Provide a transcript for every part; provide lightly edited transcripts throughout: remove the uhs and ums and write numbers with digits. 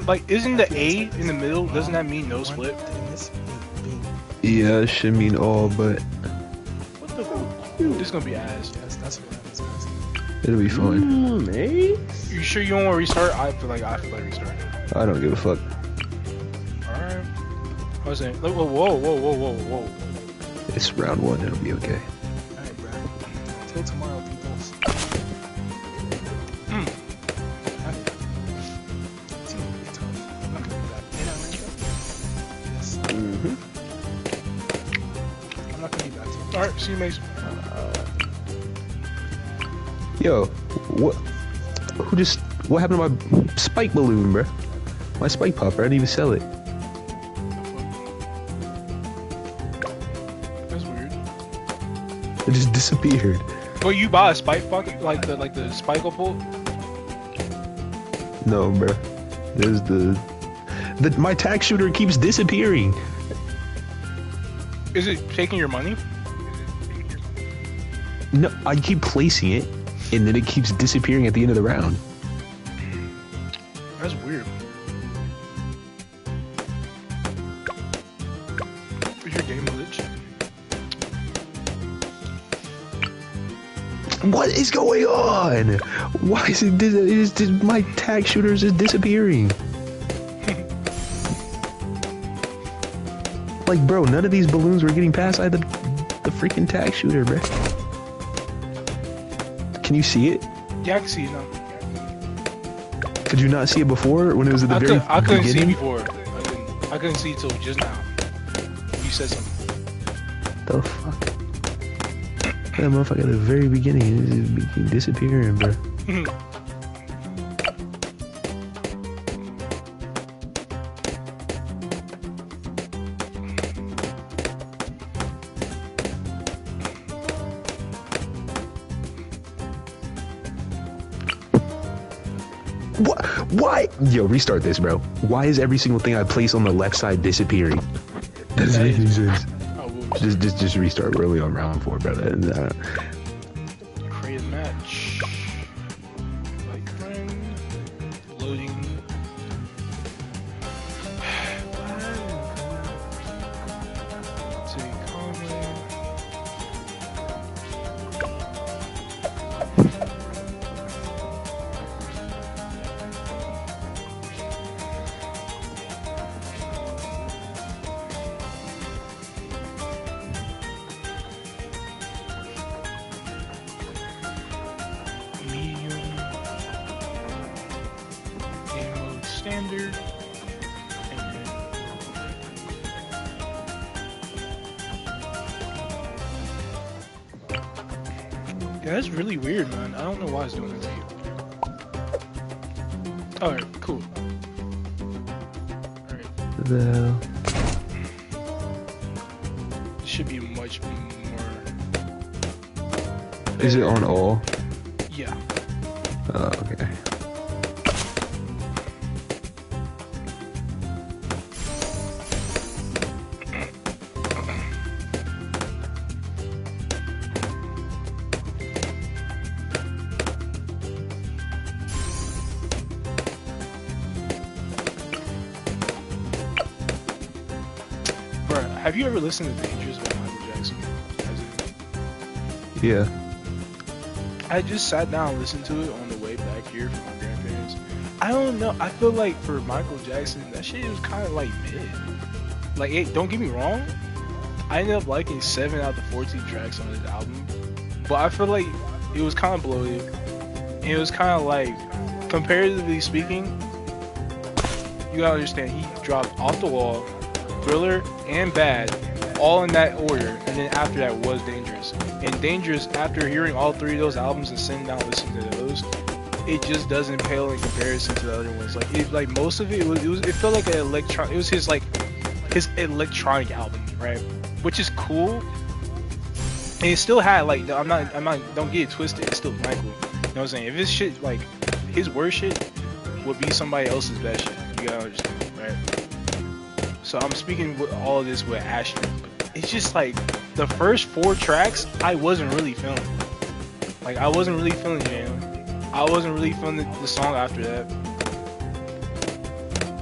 like, isn't the A in the middle? Doesn't that mean no split? Yeah, it should mean all, but What the fuck? This is gonna be ass. Yes, that's what happens. it'll be fine. Hey? You sure you don't want to restart? I feel like restarting. I don't give a fuck. Alright. I was saying, like, whoa. It's round one, it'll be okay. Alright, bro. Till tomorrow, people. It's gonna be tough. I'm not gonna be that. You're not ready, yes. I'm not gonna be back to you. Alright, see you, Mason. Yo, what happened to my spike balloon, bruh? My spike popper, I didn't even sell it. That's weird. It just disappeared. But you buy a spike bucket, like the spike bolt? No, bruh. There's my tack shooter keeps disappearing. Is it taking your money? No, I keep placing it, and then it keeps disappearing at the end of the round. That's weird. Is your game glitch? What is going on? Why is my tag shooters is disappearing? Like, bro, none of these balloons were getting past the freaking tag shooter, bro. Can you see it? Yeah, I can see it now. Could you not see it before when it was at the very I couldn't see it beginning? before. I couldn't see it till just now. You said something. The fuck? That motherfucker at the very beginning is disappearing, bro. What? Why? Yo, restart this, bro. Why is every single thing I place on the left side disappearing? That doesn't make any sense. I will Just restart. We're only on round 4, bro. create a match. Like friend. Loading. Take comment. Medium. Game mode standard. And then yeah, that's really weird, man. I don't know why it's doing that to you. Alright, cool. Alright, The this should be much more. is it on all? Yeah. Oh, okay. Bruh, have you ever listened to Dangerous by Michael Jackson? Yeah. I just sat down and listened to it on the way back here from my grandparents. I don't know. I feel like for Michael Jackson, that shit was kind of like mid. Like, hey, don't get me wrong. I ended up liking 7 out of the 14 tracks on his album. But I feel like it was kind of bloated. And it was kind of like, comparatively speaking, you gotta understand, he dropped Off the Wall, Thriller, and Bad, all in that order. And then after that was Dangerous. And Dangerous, after hearing all 3 of those albums and sitting down listening to those, it just doesn't pale in comparison to the other ones. Like most of it felt like an electron. It was his electronic album, right? Which is cool. And it still had like, I'm not. Don't get it twisted. It's still Michael. You know what I'm saying? If his shit, like his worst shit, would be somebody else's best shit. You gotta understand, right? So I'm speaking with all of this with asterisk. But it's just like the first 4 tracks, I wasn't really feeling. Like I wasn't really feeling Jam. I wasn't really feeling the song after that.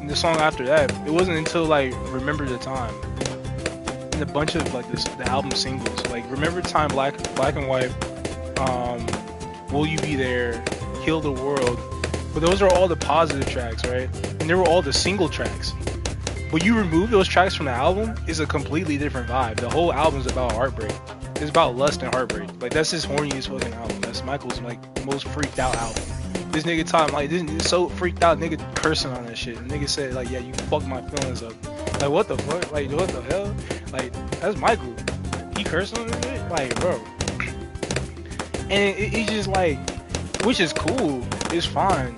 the song after that. It wasn't until like Remember the Time and a bunch of like the album singles, like Remember the Time, Black and White, Will You Be There, Heal the World. But those are all the positive tracks, right? And they were all the single tracks. When you remove those tracks from the album, it's a completely different vibe. The whole album's about heartbreak. It's about lust and heartbreak. Like that's his horniest fucking album. That's Michael's like most freaked out album. This nigga talking like this so freaked out nigga cursing on that shit. And nigga said like, yeah, you fucked my feelings up. Like what the fuck? Like what the hell? Like that's Michael. He cursed on this shit? Like bro. And it's just like, which is cool. It's fine.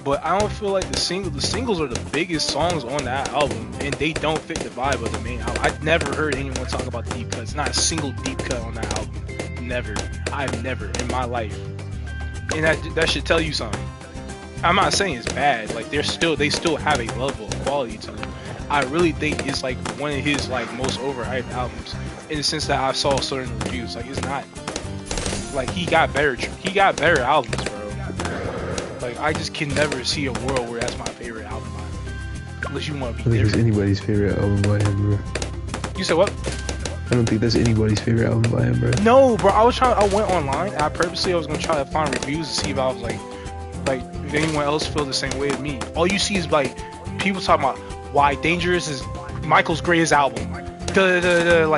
But I don't feel like the singles are the biggest songs on that album, and they don't fit the vibe of the main album. I've never heard anyone talk about the deep cuts. Not a single deep cut on that album. Never. I've never in my life. And that should tell you something. I'm not saying it's bad. Like they still have a level of quality to it. I really think it's like one of his like most overhyped albums, in the sense that I saw certain reviews. Like it's not. Like he got better albums, bro. Like I just can never see a world where that's my favorite album by him. Unless you want to be I don't think it's different. anybody's favorite album by him, bro. You said what? I don't think that's anybody's favorite album by him, bro. No, bro. I went online. And I was gonna try to find reviews to see if I was like if anyone else feel the same way as me. All you see is like people talking about why Dangerous is Michael's greatest album. Like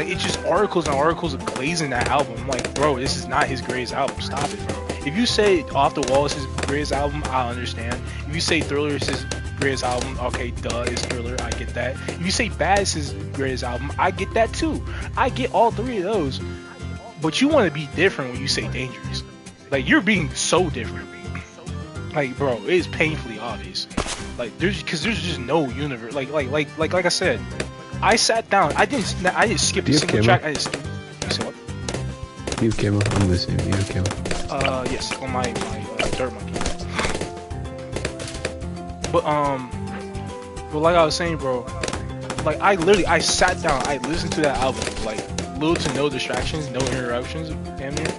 it's just articles and articles of glazing that album. I'm like, bro, this is not his greatest album. Stop it, bro. If you say Off the Wall is his greatest album, I understand. If you say Thriller is his greatest album, okay, duh, it's Thriller, I get that. If you say Bad is his greatest album, I get that too. I get all three of those. But you want to be different when you say Dangerous. Like you're being so different. Like, bro, it is painfully obvious. Like there's just no universe. Like I said, I sat down. I didn't skip a single track. You said what? You have camo. I'm listening. You have camo. Yes, on my Dirt Monkey. But like I was saying, bro, like I sat down, I listened to that album, like little to no distractions, no interruptions, damn near.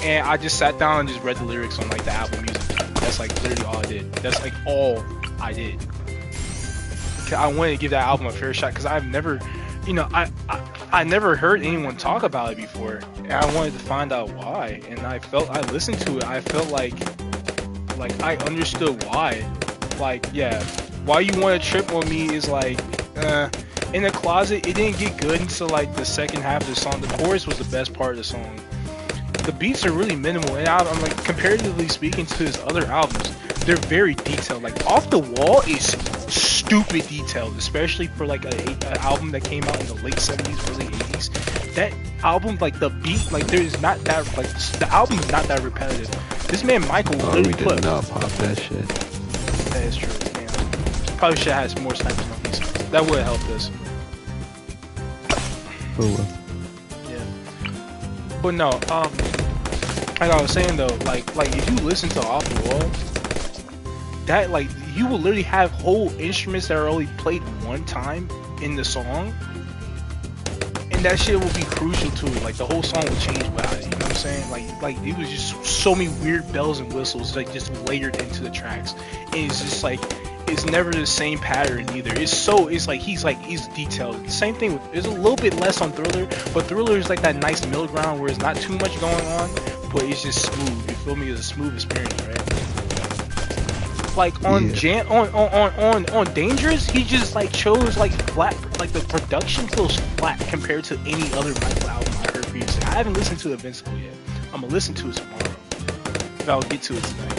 And I just sat down and just read the lyrics on like the Apple Music. That's like literally all I did. That's like all I did. I wanted to give that album a fair shot because I've never, I never heard anyone talk about it before, and I wanted to find out why. And I listened to it, I felt like I understood why. Like, yeah, Why You Wanna Trip on Me is like, in the closet. It didn't get good until like the second half of the song. The chorus was the best part of the song. The beats are really minimal, and I'm like, comparatively speaking to his other albums, they're very detailed. Like Off the Wall is stupid detailed, especially for like an album that came out in the late 70s, early 80s. That album, like the beat, like there's not that, like the album is not that repetitive. This man Michael literally did not pop that shit. That is true. Man. Probably should have had some more Snipers Monkeys. That would have helped us. Oh well. Yeah. But no, like I was saying though, like if you listen to Off the Wall, that like you will literally have whole instruments that are only played one time in the song, and that shit will be crucial to it. Like the whole song will change without it. You know what I'm saying? Like it was just so many weird bells and whistles like just layered into the tracks, and it's just like it's never the same pattern either. It's like he's detailed. Same thing with, there's a little bit less on Thriller, but Thriller is like that nice middle ground where it's not too much going on, but it's just smooth. You feel me? It's a smooth experience, right? Like on on Dangerous, he just like chose like flat, like the production feels flat compared to any other Michael album I heard previously. I haven't listened to Invincible yet. I'm gonna listen to it tomorrow. If I'll get to it tonight.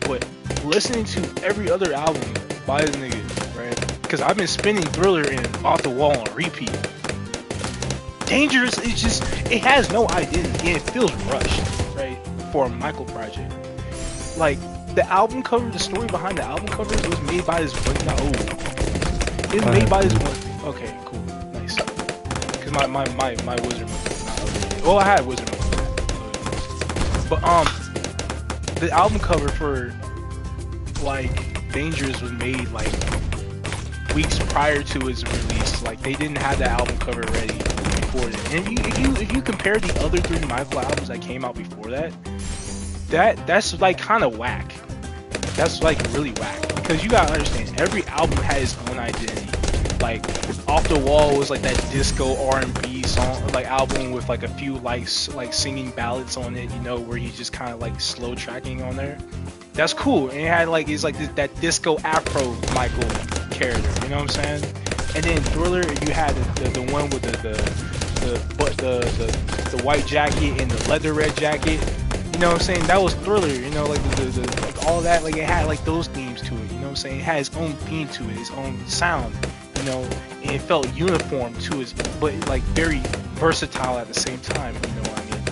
But listening to every other album by this nigga, right? Because I've been spinning Thriller and Off the Wall on repeat. Dangerous is just, it has no identity and it feels rushed, right? For a Michael project. Like, the album cover, the story behind the album covers was made by this one. It was made by this one. Okay, cool, nice. Because my Wizard Monkey is not updated. Well, I had Wizard Monkey, but the album cover for like Dangerous was made like weeks prior to its release. Like they didn't have the album cover ready before it. And if you compare the other three Michael albums that came out before that's like kind of whack. that's like really whack. Because you gotta understand, every album had its own identity. Like Off the Wall was like that disco R&B song, like album with like a few like singing ballads on it, you know, where he's just kind of like slow tracking on there. That's cool. And it had like it's like that disco Afro Michael character, you know what I'm saying? And then Thriller, you had the one with the white jacket and the leather red jacket. You know what I'm saying? That was Thriller. You know, like the like all that. Like it had like those themes to it. You know what I'm saying? It had its own theme to it, its own sound. You know, and it felt uniform to it, but like very versatile at the same time. You know what I mean?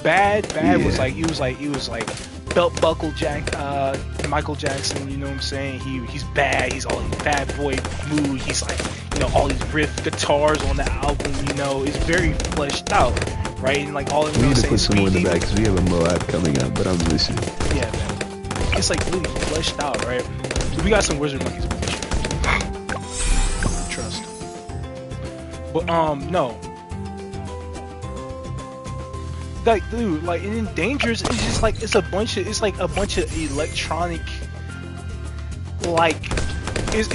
Bad was like it was like belt buckle Michael Jackson. You know what I'm saying? He's bad. He's all in bad boy mood. He's like, you know, all these riff guitars on the album. You know, it's very fleshed out, right? And like all we need to put some more in the back because we have a Moab coming up. But I'm listening. Yeah, man. It's like really fleshed out, right? So we got some Wizard Monkeys. Trust. But no. Like, dude, like, and then Dangerous is just like it's like a bunch of electronic, like, is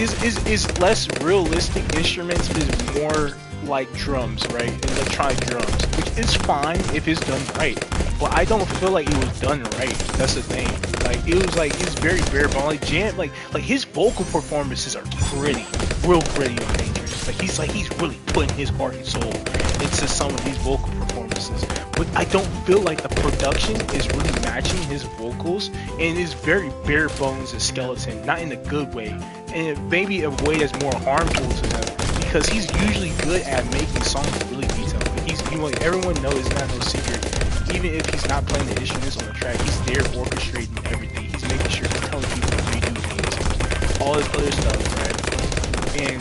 less realistic instruments, is more like drums, right? Electronic drums, which is fine if it's done right. But I don't feel like it was done right. That's the thing. Like it's very bare bone. Like Jam, like his vocal performances are real gritty on Dangerous. Like he's really putting his heart and soul into some of these vocal performances. But I don't feel like the production is really matching his vocals, and it's very bare bones and skeleton, not in a good way, and maybe a way that's more harmful to them, because he's usually good at making songs really detailed. Like everyone knows, it's not no secret. Even if he's not playing the instruments on the track, he's there orchestrating everything. He's making sure he's telling people to redo things, all this other stuff, right? And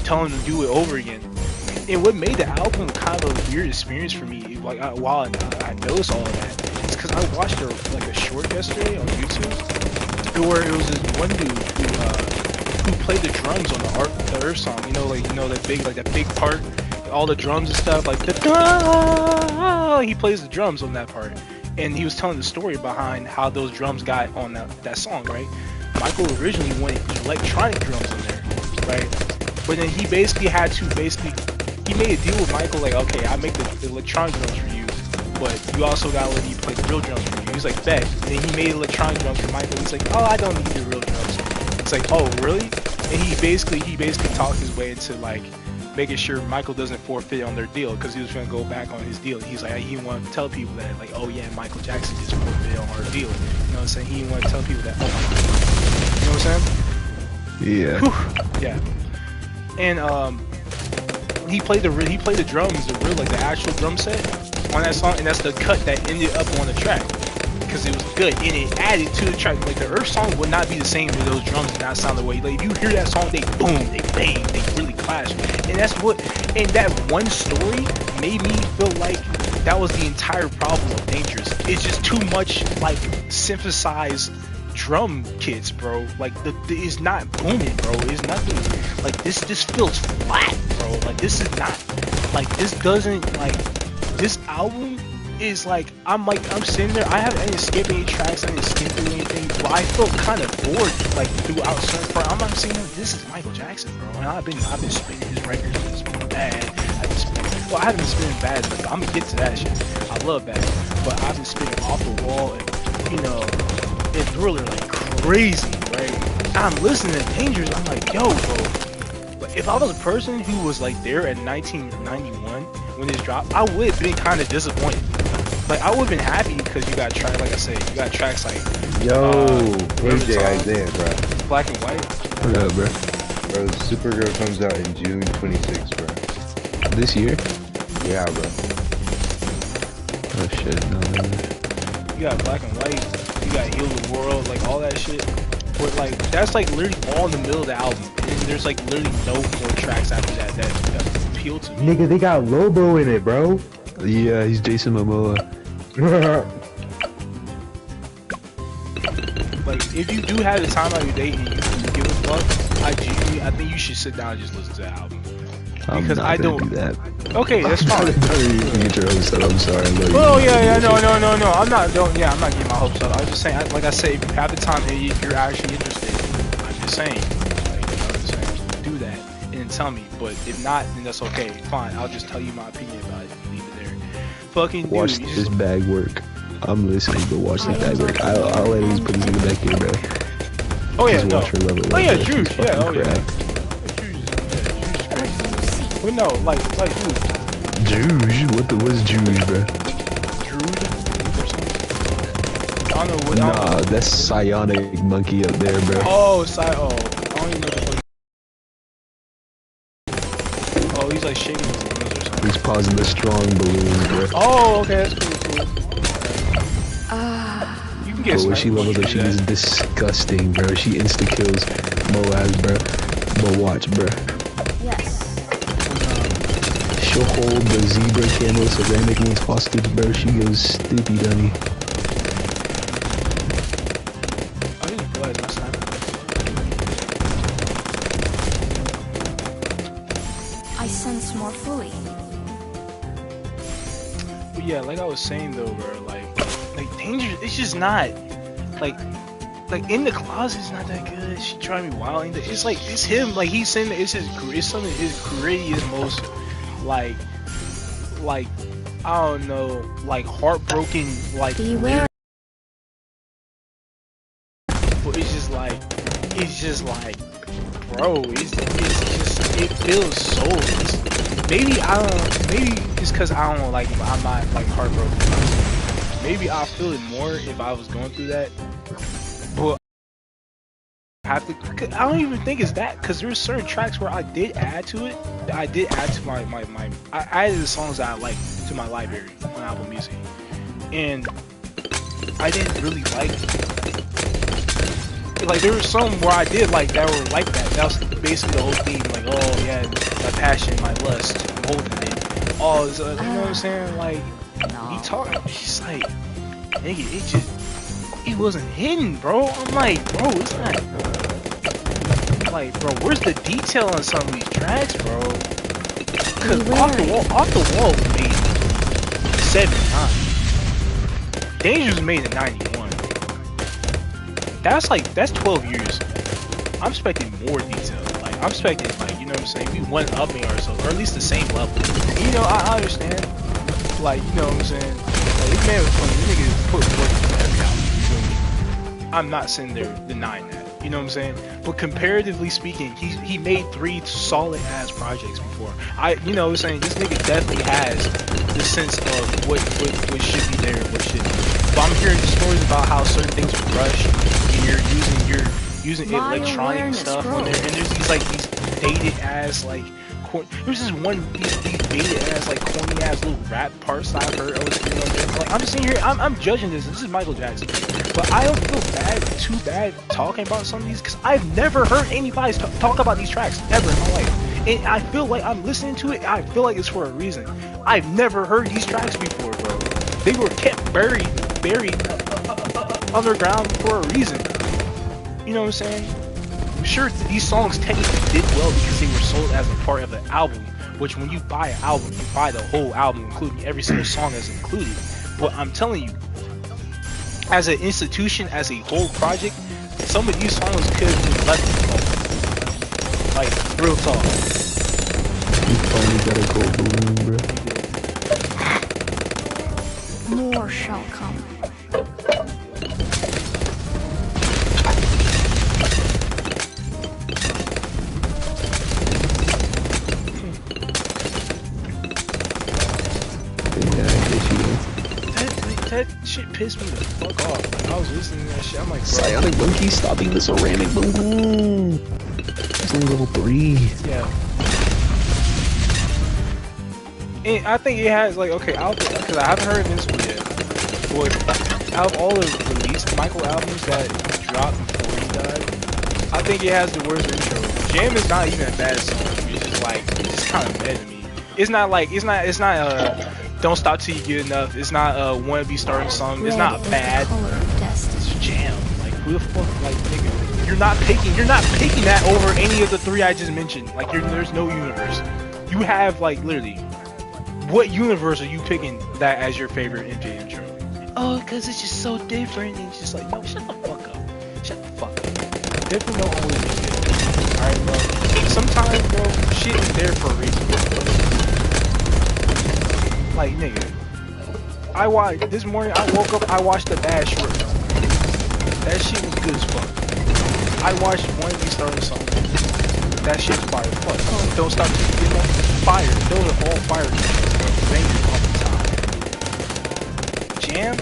telling them to do it over again. And what made the album kind of a weird experience for me, like while I noticed all of that, is because I watched a short yesterday on YouTube, where it was this one dude who played the drums on the Earth song. You know, that big part, all the drums and stuff, like he plays the drums on that part, and he was telling the story behind how those drums got on that song, right? Michael originally wanted electronic drums in there, right? But then he basically he made a deal with Michael, like, okay, I make the electronic drums for you, but you also gotta let me play the real drums for you. He's like, bet. And then he made electronic drums for Michael. He's like, oh, I don't need the real drums. It's like, oh, really? And he basically talked his way into like making sure Michael doesn't forfeit on their deal, because he was gonna go back on his deal. He's like, he didn't want to tell people that, like, oh yeah, Michael Jackson just forfeited on our deal. You know what I'm saying? He didn't want to tell people that. Oh, you know what I'm saying? Yeah. Whew. Yeah. And he played the drums, the actual drum set on that song, and that's the cut that ended up on the track, because it was good and it added to the track. Like the Earth song would not be the same if those drums did not sound the way. Like if you hear that song, they boom, they bang, they really clash, and that one story made me feel like that was the entire problem of Dangerous. It's just too much like synthesized drum kits, bro. Like it's not booming, bro. It's nothing. Like this feels flat, bro. Like this is not, like this doesn't, like this album is like, I'm sitting there, I didn't skip any tracks, I didn't skip through anything, but I felt kind of bored like throughout certain part. I'm not saying this is Michael Jackson, bro. And I've been spinning his records, it's been bad. I haven't been spinning bad, but I'm gonna get to that shit. I love bad, but I've been spinning Off the Wall and, you know, and Thriller like crazy, right? I'm listening to Dangerous, I'm like, yo, bro. But if I was a person who was like there in 1991 when this dropped, I would have been kind of disappointed. Like I would have been happy because you got tracks, like I said, you got tracks like AJ Isaiah, bro. Black and White. What up, bro? Bro, Supergirl comes out in June 26th, bro. This year? Yeah, bro. Oh shit, no. You got Black and White, you got Heal the World, like all that shit. But like that's like literally all in the middle of the album, and there's like literally no more tracks after that appeal to me. Nigga, they got Lobo in it, bro. Yeah, he's Jason Momoa. Like if you do have the time out of your day and you give a fuck, I think you should sit down and just listen to the album. I'm because not I gonna don't. do that. Okay, that's fine. You get your hopes up. I'm sorry. I love you. Oh yeah, no. I'm not. Don't. Yeah, I'm not getting my hopes up. I was just saying. Like I say, if you have the time and if you're actually interested, I'm just saying. Like, you know what I'm saying? Do that and then tell me. But if not, then that's okay. Fine. I'll just tell you my opinion about it. And leave it there. Fucking dude. Watch you this just- bag work. I'm listening, but watch this bag work. I'll let him put this nigga back here, bro. Oh yeah, Just no. watch her level up, Oh yeah, bro. Juice. She's Yeah. Oh fucking yeah. crack. But no, like dude. Juge? What's Juge, bro? Druid or something. I don't know what. Nah, that's Psionic Monkey up there, bro. Oh, I don't even know what the fuck. Oh, he's like shaking his limbs or something. He's pausing the strong balloons, bro. Oh, okay, that's cool. You can get But when she sniped levels when up, she you do is that. disgusting, bro. She insta kills Moaz, bro. But watch, bro. Yes. She'll hold the zebra camo ceramic ones hostage, bro. She goes stupid, dummy. I didn't realize my sniper. I sense more fully. But yeah, like I was saying though, bro, like Danger, it's just not like in the closet is not that good. She tried me wild. It's like it's him. Like he's saying that it's some of his grittiest, most like I don't know, like heartbroken, like. Beware. But it's just like, bro, it feels soulless. Maybe it's because I don't like, I'm not like heartbroken. Maybe I'll feel it more if I was going through that. But I don't even think it's that, because there's certain tracks where I did add to it. I did add to I added the songs that I like to my library on Apple Music, and I didn't really like there were some where I did like that were like that. That was basically the whole theme. Like, oh yeah, my passion, my lust, I'm holding it. Oh, you know what I'm saying? Like, he talking, he's like, nigga, it wasn't hidden, bro. I'm like, bro, it's not. Like, bro, where's the detail on some of these tracks, bro? Because off the wall was made in 79. Dangerous was made in 91. That's 12 years. I'm expecting more detail. Like, I'm expecting, like, you know what I'm saying? We went upping ourselves, or at least the same level. You know, I understand. Like, you know what I'm saying? Like, this man was funny. This nigga put work into every album. You feel me? I'm not sitting there denying that. You know what I'm saying? But comparatively speaking, he made 3 solid ass projects before. You know what I'm saying? This nigga definitely has the sense of what should be there and what shouldn't. But I'm hearing stories about how certain things are rushed, and you're using My electronic awareness stuff on there, and there's these dated ass like. There's this one these dated ass like corny ass little rap parts that I've heard. Like, I'm just sitting here, I'm judging this. This is Michael Jackson, but I don't feel too bad talking about some of these, because I've never heard anybody talk about these tracks ever in my life, and I feel like I'm listening to it. I feel like it's for a reason. I've never heard these tracks before, bro. They were kept buried underground for a reason. You know what I'm saying? I'm sure these songs technically did well because they were sold as a part of an album, which when you buy an album, you buy the whole album, including every single song that's included. But I'm telling you, as an institution, as a whole project, some of these songs could have been left alone. Like, real talk. You finally got a gold balloon, bro. More shall come. That shit pissed me the fuck off. Like, I was listening to that shit. I'm like, bro. Psionic Monkey stopping the ceramic balloon. It's only level 3. Yeah. And I think it has, like, okay, because I haven't heard Invincible yet, but out of all the released Michael albums that dropped before he died, I think it has the worst intro. Jam is not even a bad song. It's just like, it's just kind of mad to me. It's not Don't Stop Till You Get Enough. It's not Wanna Be Starting Something. It's not bad. It's Jam. Like, who the fuck, like, nigga, you're not picking that over any of the 3 I just mentioned. Like, there's no universe. You have like literally, what universe are you picking that as your favorite MJ intro? Oh, cause it's just so different. And it's just like, yo, shut the fuck up. Shut the fuck up. Different don't always be good. Alright, bro. Sometimes, bro, shit is there for a reason. Like, nigga. This morning, I woke up, I watched the Bad Short film. That shit was good as fuck. I watched one of these starting songs. That shit's fire. Fuck. Don't stop till you get enough. Fire. Those are all fire games, bro. Bangers off the top. Jam?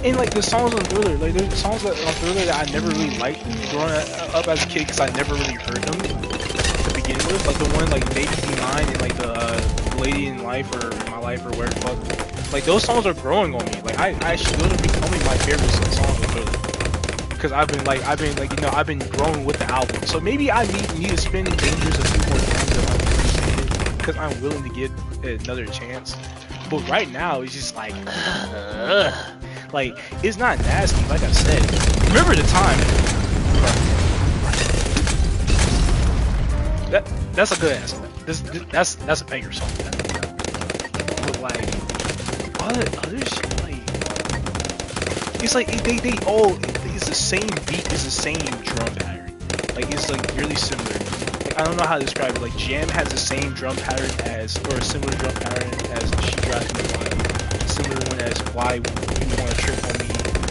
And like the songs on Thriller, like there's songs on Thriller that I never really liked growing up as a kid because I never really heard them to begin with. Like the one like Make Me Mine and like the Lady in Life or My Life or where the fuck. Like those songs are growing on me. Like I actually those are becoming my favorite songs on Thriller. Because I've been you know, I've been growing with the album. So maybe I need to spin Dangerous a few more times to like appreciate it because I'm willing to get another chance. But right now it's just like like, it's not nasty, like I said. Remember the time. That's a good ass song. That's a banger song. But like, all the other shit, like, it's like they all, it's the same beat, it's the same drum pattern. Like, it's like really similar. Like, I don't know how to describe it. Like, Jam has the same drum pattern as, or a similar drum pattern as She Drives Me Wild. A similar one as Why You Wanna Trip on Me.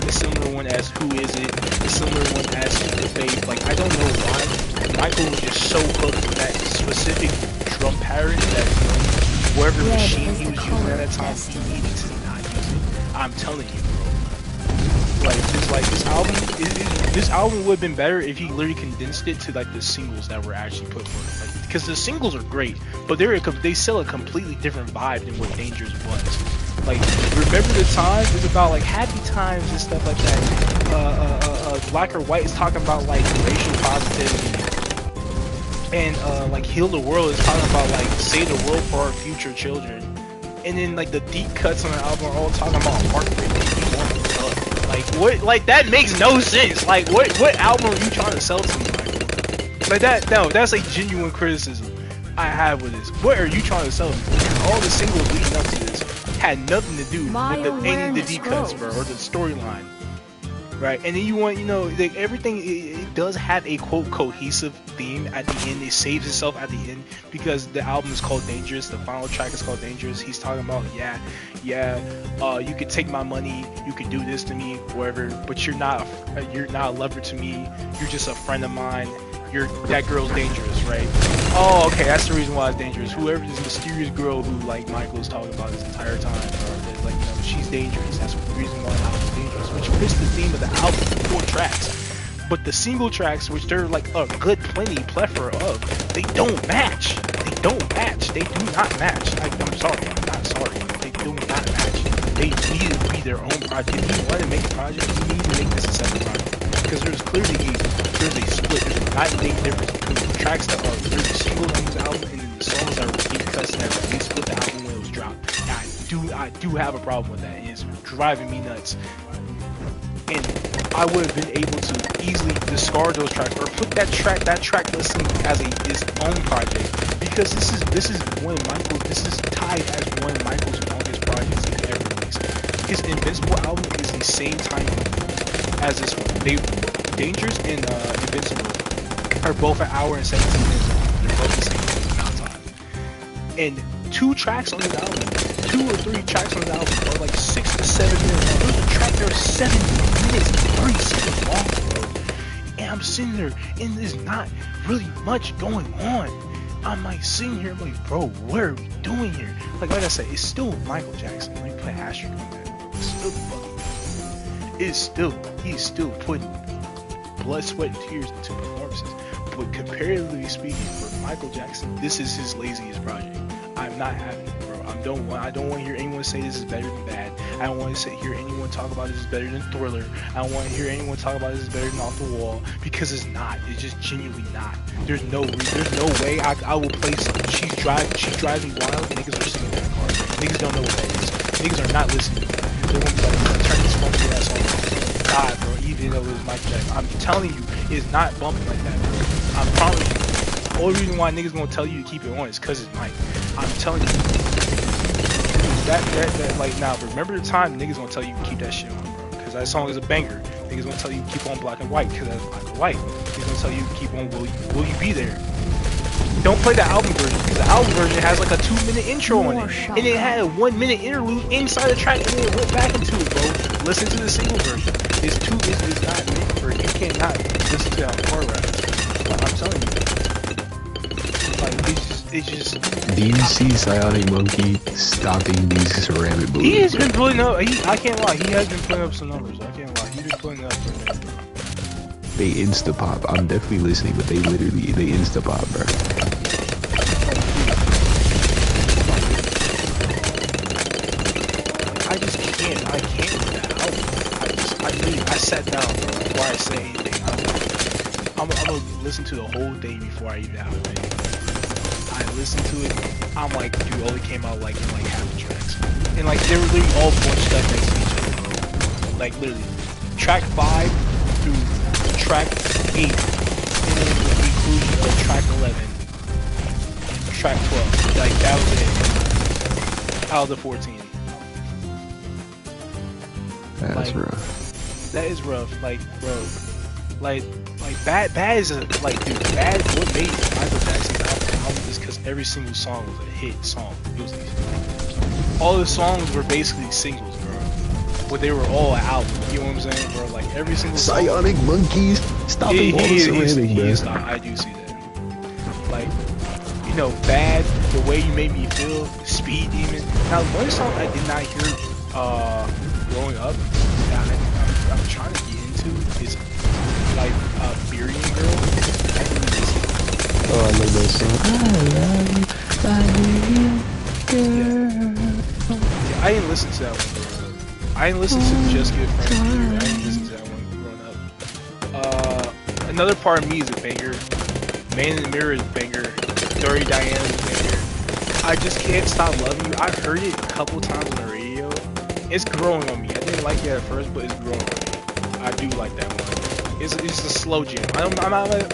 A similar one as Who Is It. A similar one as The Faith. Like, I don't know why. Michael was just so hooked with that specific drum pattern that, you know, whatever machine he was using at that time, he needed to not use it. I'm telling you, bro. Like this album would have been better if he literally condensed it to like the singles that were actually put forth. Like, because the singles are great, but they sell a completely different vibe than what Dangerous was. Like, Remember the Time is about like happy times and stuff like that. Black or White is talking about like racial positivity. And like Heal the World is talking about like save the world for our future children. And then like the deep cuts on the album are all talking about heartbreak. Like what? Like that makes no sense. Like what album are you trying to sell to me? Like that? No, that's a genuine criticism I have with this. What are you trying to sell me? All the singles leading up to this had nothing to do with any of the deep cuts, bro, or the storyline. Right, and then you want, you know, like everything, it does have a quote cohesive theme at the end. It saves itself at the end because the album is called Dangerous. The final track is called Dangerous. He's talking about, you could take my money, you could do this to me, whatever, but you're not a lover to me. You're just a friend of mine. That girl's dangerous, right? Oh, okay, that's the reason why it's dangerous. Whoever this mysterious girl who like Michael is talking about this entire time, or like, you know, she's dangerous. That's the reason why the album's dangerous, which fits the theme of the album, 4 tracks. But the single tracks, which they're like a good plethora of, they don't match. They don't match. They do not match. I'm sorry. I'm not sorry. They do not match. They need to be their own project. If you want to make a project, you need to make this a separate project. Because there's clearly there's a split. There's a night and day difference between the tracks that are there's the singles on this album and then the songs that were deep cuts that were released with the album when it was dropped. And I do have a problem with that. It's driving me nuts. And I would have been able to easily discard those tracks or put that track listing as its own project, because this is tied as one of Michael's longest projects he's ever released. His Invincible album is the same time as this one. Dangerous and Invincible are both an hour and 17 minutes long. They're both the same amount of time. And 2 tracks on this album, 2 or 3 tracks on this album are like 6 to 7 minutes long. There's a track that are 7 minutes and 30 seconds long, bro. And I'm sitting there and there's not really much going on. I'm like sitting here, I'm like, bro, what are we doing here? Like I said, it's still Michael Jackson. Let me put an asterisk on that. It's still fucking. He's still putting blood, sweat, and tears into performances. But comparatively speaking, for Michael Jackson, this is his laziest project. I'm not having it, bro. I don't want to hear anyone say this is better than Bad. I don't want to hear anyone talk about this is better than Thriller. I don't want to hear anyone talk about this is better than Off the Wall, because it's not. It's just genuinely not. There's no way I will play something. She drives me wild. Niggas are singing that car. Niggas don't know what that is. Niggas are not listening. They won't be like, turn this funky ass on. God, bro. Even that was Michael Jackson. I'm telling you, it's not bumping like that, bro. I'm promising you. The only reason why niggas gonna tell you to keep it on is cause it's Mike. I'm telling you. That like now remember the time niggas gonna tell you to keep that shit on, bro. Cause that song is a banger. Niggas gonna tell you to keep on Black and White, cause that's Black and White. Niggas gonna tell you to keep on Will You Be There. Don't play the album version, because the album version has like a 2-minute intro on it. And it had a 1-minute interlude inside the track, and then it went back into it, bro. Listen to the single version. It's not meant for it. You cannot listen to that part right. I'm telling you. Like, it's just... Do you see Psionic Monkey stopping these ceramic bullets? He has been putting up, I can't lie, he has been putting up some numbers. I can't lie, he's been putting up some numbers, bro. They insta-pop. I'm definitely listening, but they insta-pop, bro. I can't with that album. I sat down before I say anything. I'm gonna listen to the whole thing before I even have it ready. I listened to it. I'm like, dude, it only came out like in like half the tracks, and like they were literally all bunched up next to each other, bro. Like literally, track 5 through track 8, and then the inclusion of track 11, track 12. Like that was it. Out of the 14. That's like, rough. That is rough. Like, bro, like bad is a like, dude. Bad. What made Michael Jackson's album is because every single song was a hit song. It was all the songs were basically singles, bro. But they were all albums. You know what I'm saying, bro? Like every single song. Psionic Monkeys stopping all the ceramic, bro. I do see that. Like, you know, Bad. The Way You Made Me Feel. Speed Demon. Now, one song I did not hear growing up that I'm trying to get into is like Syrian Girl. I didn't listen. Oh, I love that song. I love you, girl. Yeah, I didn't listen to that one growing up. I didn't listen to Just Good Friends either. I didn't listen to that one growing up. Another Part of Me is a banger. Man in the Mirror is a banger. Dirty Diana is a banger. I Just Can't Stop Loving You. I've heard it a couple times on the radio. It's growing on me. I didn't like it at first, but it's growing on me. I do like that one. It's a slow jam. I'm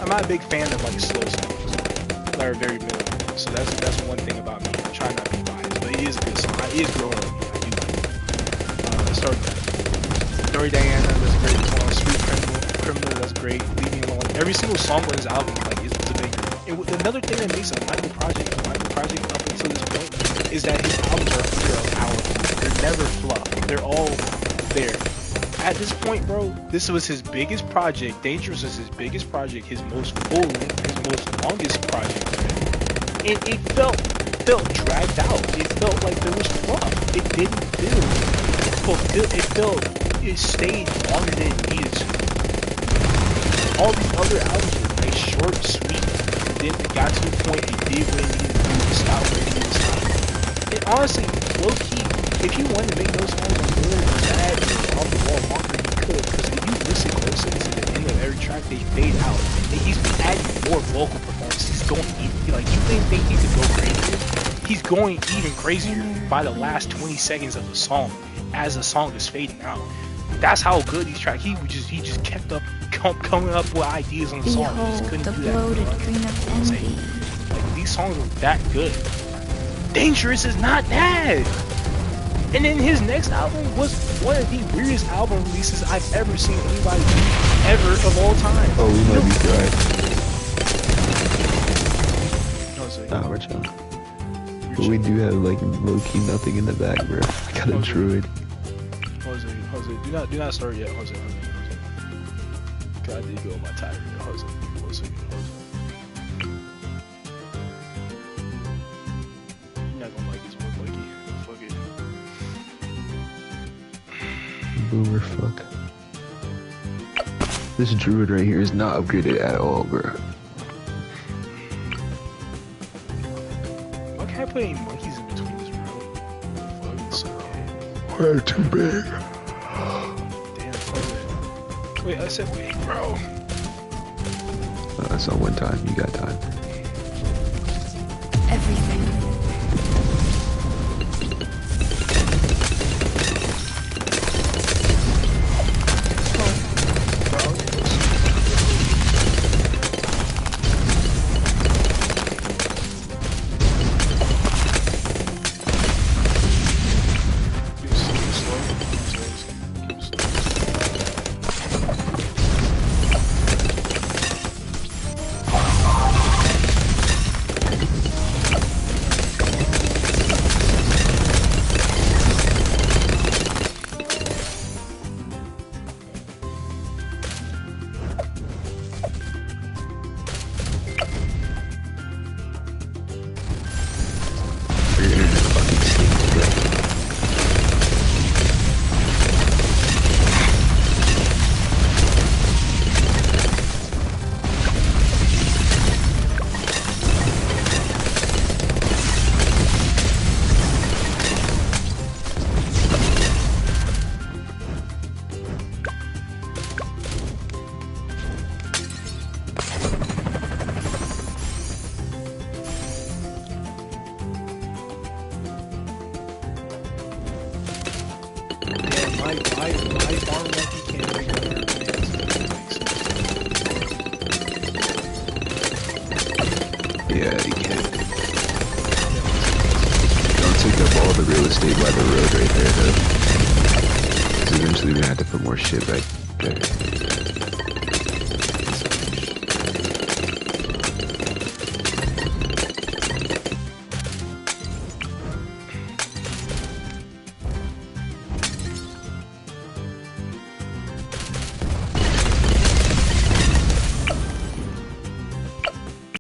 not a big fan of like slow songs that are very minimal. So that's one thing about me. I try not to be biased, but it is a good song. It is growing on me. I do like it. Let's start with that. Dirty Diana, that's great. Sweet Criminal, that's great. Leave Me Alone. Every single song on his album like is a banger. And another thing that makes a Michael Project up until this point is that his albums are under an hour. They're never fluff. They're all there. At this point, bro, this was his biggest project. Dangerous was his biggest project, his most full, his most longest project. And it felt dragged out. It felt like there was fluff. It didn't feel fulfilled. It stayed longer than it needed to. All these other albums were nice, short, sweet. And then it got to the point it did what it needed to do to stop where it needed to stop. And honestly, low key, if you wanted to make those songs good or bad or off the wall longer, you could. Because if you listen closely to the end of every track, they fade out. And he's adding more vocal performance. He's going even, like, you didn't think he could go crazier? He's going even crazier by the last 20 seconds of the song as the song is fading out. That's how good these tracks. He just kept up coming up with ideas on the song. He just couldn't the do that. bloated green of envy. Like, these songs were that good. Dangerous is not that. And then his next album was one of the weirdest album releases I've ever seen anybody do, ever, of all time. Oh, we might be dry. No, so, Nah, we're chilling. But we do have like low-key nothing in the back, bro. I got a druid. Jose, do not start yet, Jose. God, I did go on my tire, Jose. You're not gonna like this one, Mikey. Fuck it. Boomer fuck. This druid right here is not upgraded at all, bro. Why can't I put any monkeys in between this, bro? Fuck, it's so gay. We're too big. Damn, Jose. Wait, I said wait, bro. That's on one time. You got time. Everything. Bro, the real estate by the road right there, though. 'Cause eventually we're gonna have to put more shit back there.